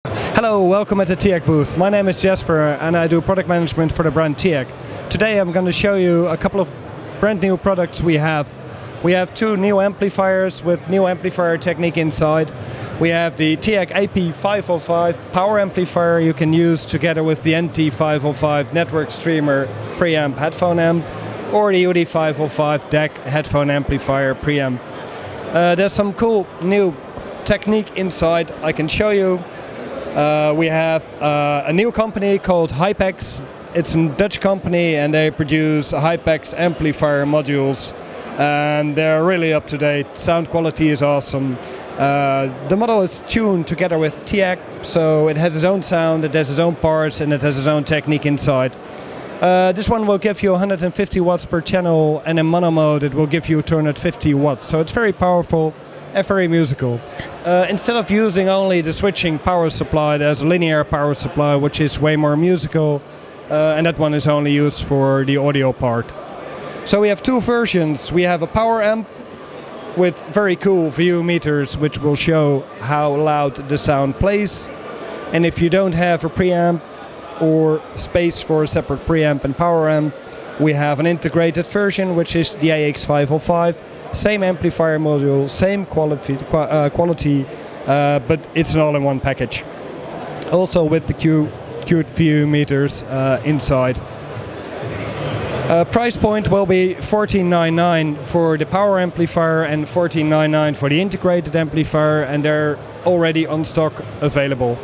Hello, welcome at the TEAC booth. My name is Jasper and I do product management for the brand TEAC. Today I'm going to show you a couple of brand new products we have. We have two new amplifiers with new amplifier technique inside. We have the TEAC AP505 power amplifier you can use together with the NT505 network streamer preamp headphone amp or the UD-505 DAC headphone amplifier preamp. There's some cool new technique inside I can show you. We have a new company called HiPax. It's a Dutch company and they produce HiPax amplifier modules. And they're really up to date. Sound quality is awesome. The model is tuned together with TEAC, so it has its own sound, it has its own parts, and it has its own technique inside. This one will give you 150 watts per channel, and in mono mode it will give you 250 watts. So it's very powerful and very musical. Instead of using only the switching power supply, there's a linear power supply which is way more musical, and that one is only used for the audio part. So we have two versions. We have a power amp with very cool view meters which will show how loud the sound plays. And if you don't have a preamp or space for a separate preamp and power amp, we have an integrated version which is the AX505. Same amplifier module, same quality, but it's an all-in-one package. Also with the cute view meters inside. Price point will be $14.99 for the power amplifier and $14.99 for the integrated amplifier, and they're already on stock available.